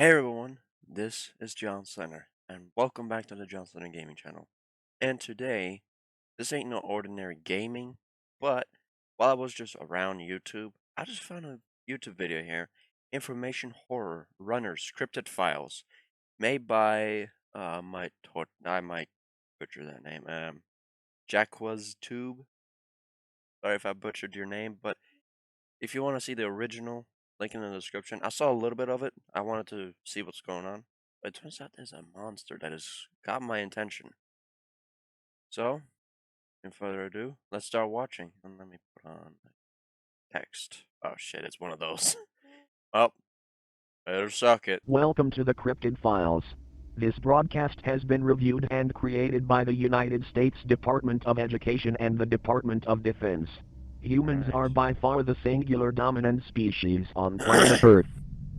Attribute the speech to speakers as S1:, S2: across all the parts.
S1: Hey everyone, this is John Center, and welcome back to the John Center Gaming channel. And today, this ain't no ordinary gaming, but while I was just around YouTube, I just found a YouTube video here, Information Horror Runners Cryptid Files, made by, I might butcher that name, Jaqua's Tube. Sorry if I butchered your name, but if you want to see the original, link in the description. I saw a little bit of it. I wanted to see what's going on. But it turns out there's a monster that has got my attention. So, without further ado, let's start watching. And let me put on text. Oh shit, it's one of those. Well, better suck it.
S2: Welcome to the Cryptid Files. This broadcast has been reviewed and created by the United States Department of Education and the Department of Defense. Humans are by far the singular dominant species on planet Earth.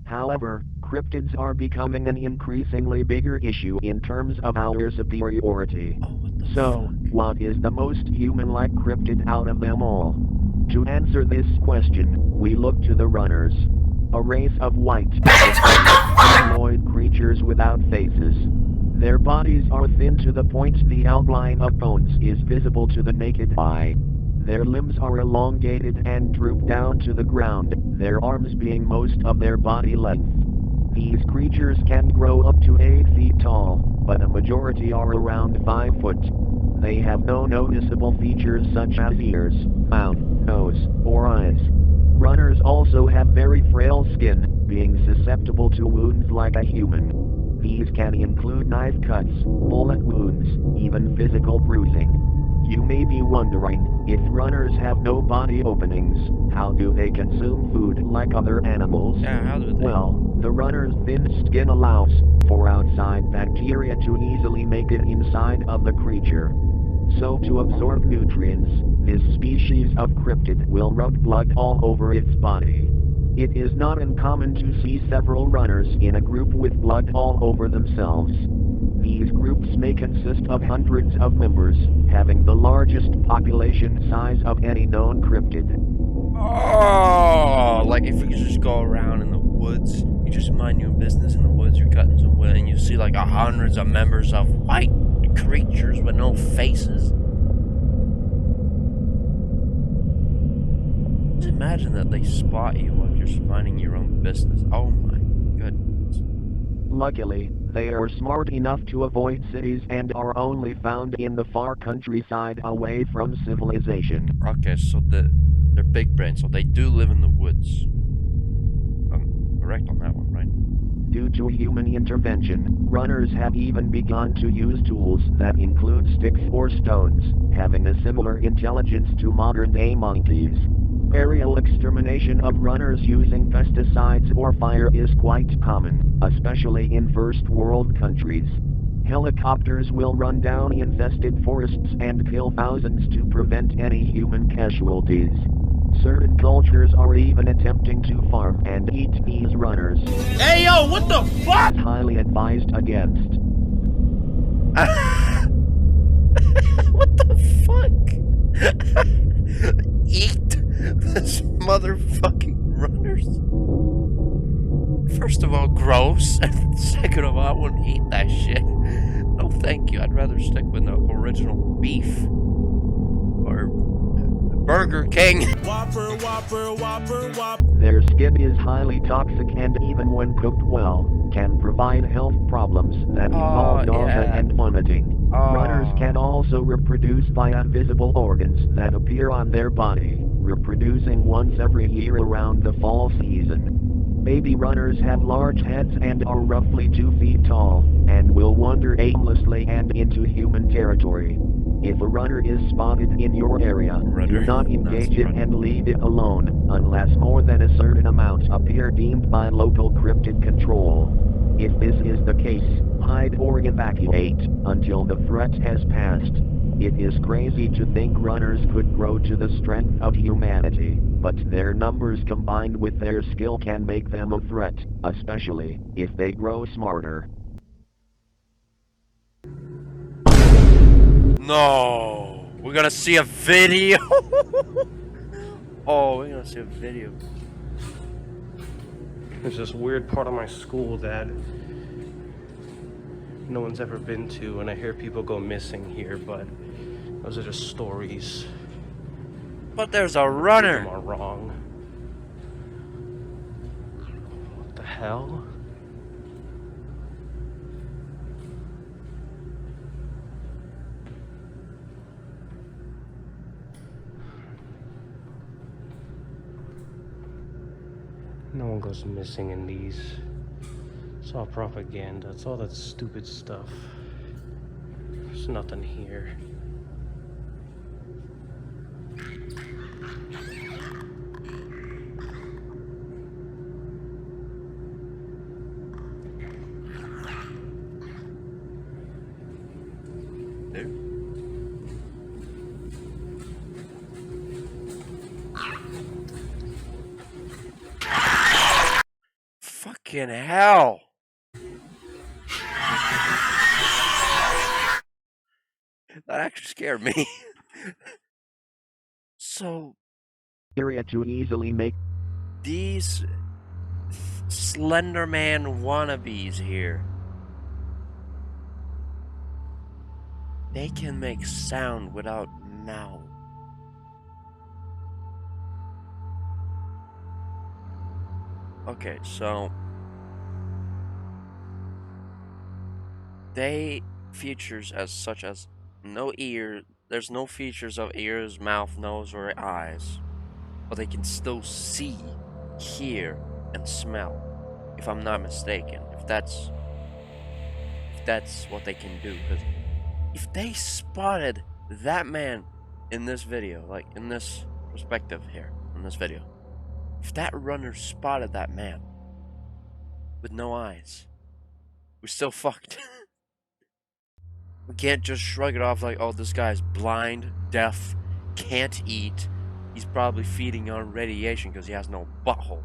S2: However, cryptids are becoming an increasingly bigger issue in terms of our superiority. So, what is the most human-like cryptid out of them all? To answer this question, we look to the runners. A race of white, humanoid creatures without faces. Their bodies are thin to the point the outline of bones is visible to the naked eye. Their limbs are elongated and droop down to the ground, their arms being most of their body length. These creatures can grow up to 8 feet tall, but a majority are around 5 foot. They have no noticeable features such as ears, mouth, nose, or eyes. Runners also have very frail skin, being susceptible to wounds like a human. These can include knife cuts, bullet wounds, even physical bruising. You may be wondering, if runners have no body openings, how do they consume food like other animals?
S1: Yeah, how do they?
S2: Well, the runner's thin skin allows for outside bacteria to easily make it inside of the creature. So to absorb nutrients, this species of cryptid will rub blood all over its body. It is not uncommon to see several runners in a group with blood all over themselves. These groups may consist of hundreds of members, having the largest population size of any known cryptid.
S1: Oh, like if you just go around in the woods, you just mind your business in the woods, you're cutting some wood, and you see like hundreds of members of white creatures with no faces. Just imagine that they spot you while you're just minding your own business. Oh my goodness.
S2: Luckily, they are smart enough to avoid cities and are only found in the far countryside away from civilization.
S1: Okay, so they're big brain, so they do live in the woods. I'm correct on that one, right?
S2: Due to human intervention, runners have even begun to use tools that include sticks or stones, having a similar intelligence to modern-day monkeys. Aerial extermination of runners using pesticides or fire is quite common, especially in first world countries. Helicopters will run down infested forests and kill thousands to prevent any human casualties. Certain cultures are even attempting to farm and eat these runners.
S3: Hey yo, what the fuck?
S2: It's highly advised against.
S1: What the fuck? Eat this motherfucking runners? First of all, gross. And second of all, I wouldn't eat that shit. No thank you. I'd rather stick with the original beef. Or Burger King.
S3: Whopper, whopper, whopper, whopper.
S2: Their skin is highly toxic and even when cooked well, can provide health problems that involve nausea and vomiting. Runners can also reproduce via visible organs that appear on their body, reproducing once every year around the fall season. Baby runners have large heads and are roughly 2 feet tall, and will wander aimlessly and into human territory. If a runner is spotted in your area, do not engage it and leave it alone, unless more than a certain amount appear deemed by local cryptid control. If this is the case, hide or evacuate until the threat has passed. It is crazy to think runners could grow to the strength of humanity, but their numbers combined with their skill can make them a threat, especially if they grow smarter.
S1: No, we're gonna see a video. Oh, we're gonna see a video.
S4: There's this weird part of my school that no one's ever been to, and I hear people go missing here, but those are just stories.
S1: But there's a
S4: A few of them
S1: runner.
S4: are wrong. What the hell? No one goes missing in these. It's all propaganda. It's all that stupid stuff. There's nothing here.
S1: Dude. Fucking hell. That actually scared me. So,
S2: Area to easily make
S1: these Slender Man wannabes here, they can make sound without mouth. Okay, so they features as such as no ear. There's no features of ears, mouth, nose, or eyes, but they can still see, hear, and smell. If I'm not mistaken, if that's what they can do, because if they spotted that man in this video, like in this perspective here, in this video, if that runner spotted that man with no eyes, we're still fucked. We can't just shrug it off like, oh, this guy's blind, deaf, can't eat. He's probably feeding on radiation because he has no butthole.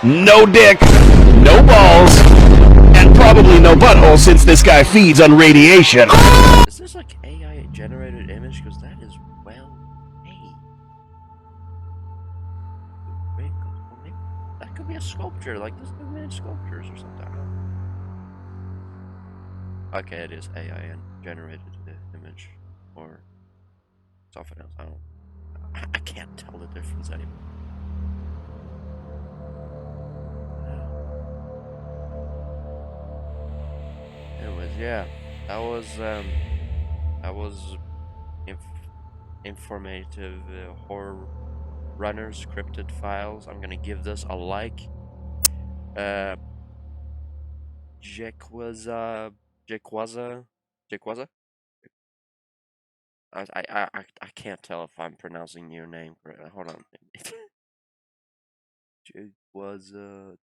S5: No dick, no balls, and probably no butthole since this guy feeds on radiation.
S1: Is this like AI generated image? Because that is well made. That could be a sculpture. Like this dude made sculptures or something. Okay, it is AI generated image or something else. I can't tell the difference anymore. Anyways, yeah, that was informative horror runners, Cryptid Files. I'm gonna give this a like. Jekwaza, Jekwaza. I can't tell if I'm pronouncing your name correctly. Hold on. Jekwaza.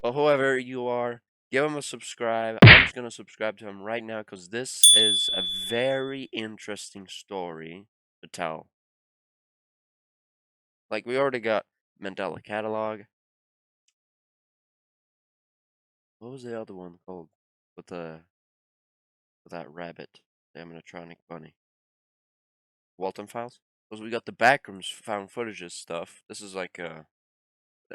S1: Well, whoever you are, give him a subscribe. I'm just gonna subscribe to him right now because this is a very interesting story to tell. Like we already got Mandela Catalog. What was the other one called? With that rabbit, the animatronic bunny. Walton Files. Because we got the backrooms found footages stuff. This is like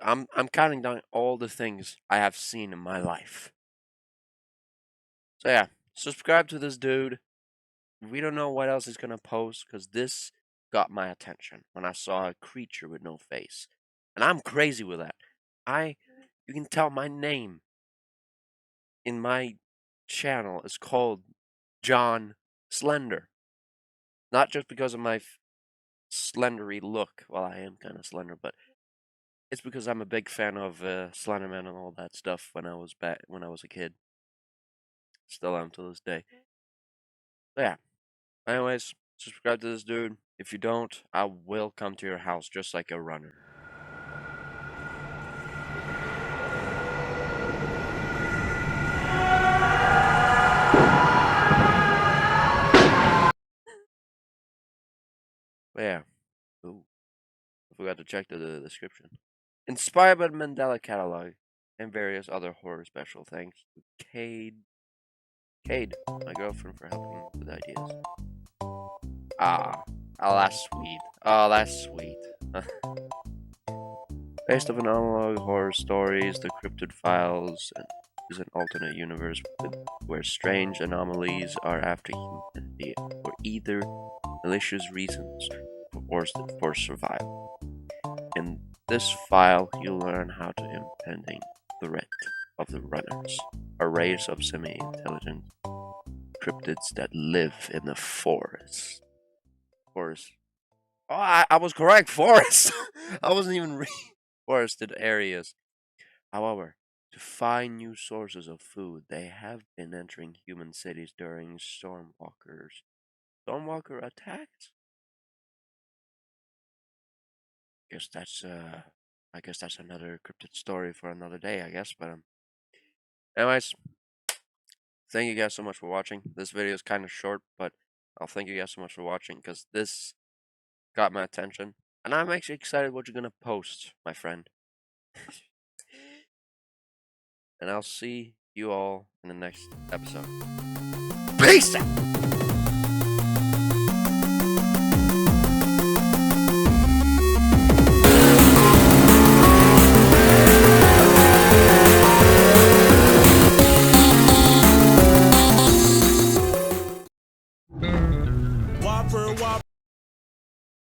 S1: I'm counting down all the things I have seen in my life. So yeah, subscribe to this dude. We don't know what else he's gonna post because this got my attention when I saw a creature with no face, and I'm crazy with that. You can tell my name in my channel is called John Slender, not just because of my slendery look. Well, I am kind of slender, but it's because I'm a big fan of Slenderman and all that stuff when I was a kid. Still am to this day. So yeah. Anyways, subscribe to this dude. If you don't, I will come to your house just like a runner. But yeah. Ooh. I forgot to check the description. Inspired by the Mandela Catalog and various other horror special. Thanks to Cade, my girlfriend, for helping with ideas. Oh, that's sweet. Oh, that's sweet. Based on analog horror stories, the Cryptid Files is an alternate universe where strange anomalies are after humanity for either malicious reasons or for survival. In this file, you'll learn how to impending threat of the Runners, a race of semi-intelligent cryptids that live in the forest. Forest. Oh, I was correct. Forest. I wasn't even reading forested areas. However, to find new sources of food, they have been entering human cities during stormwalker attacks. Guess that's I guess that's another cryptid story for another day. I guess, but anyways, thank you guys so much for watching. This video is kind of short, but I'll thank you guys so much for watching because this got my attention, and I'm actually excited what you're gonna post, my friend. And I'll see you all in the next episode. Peace out!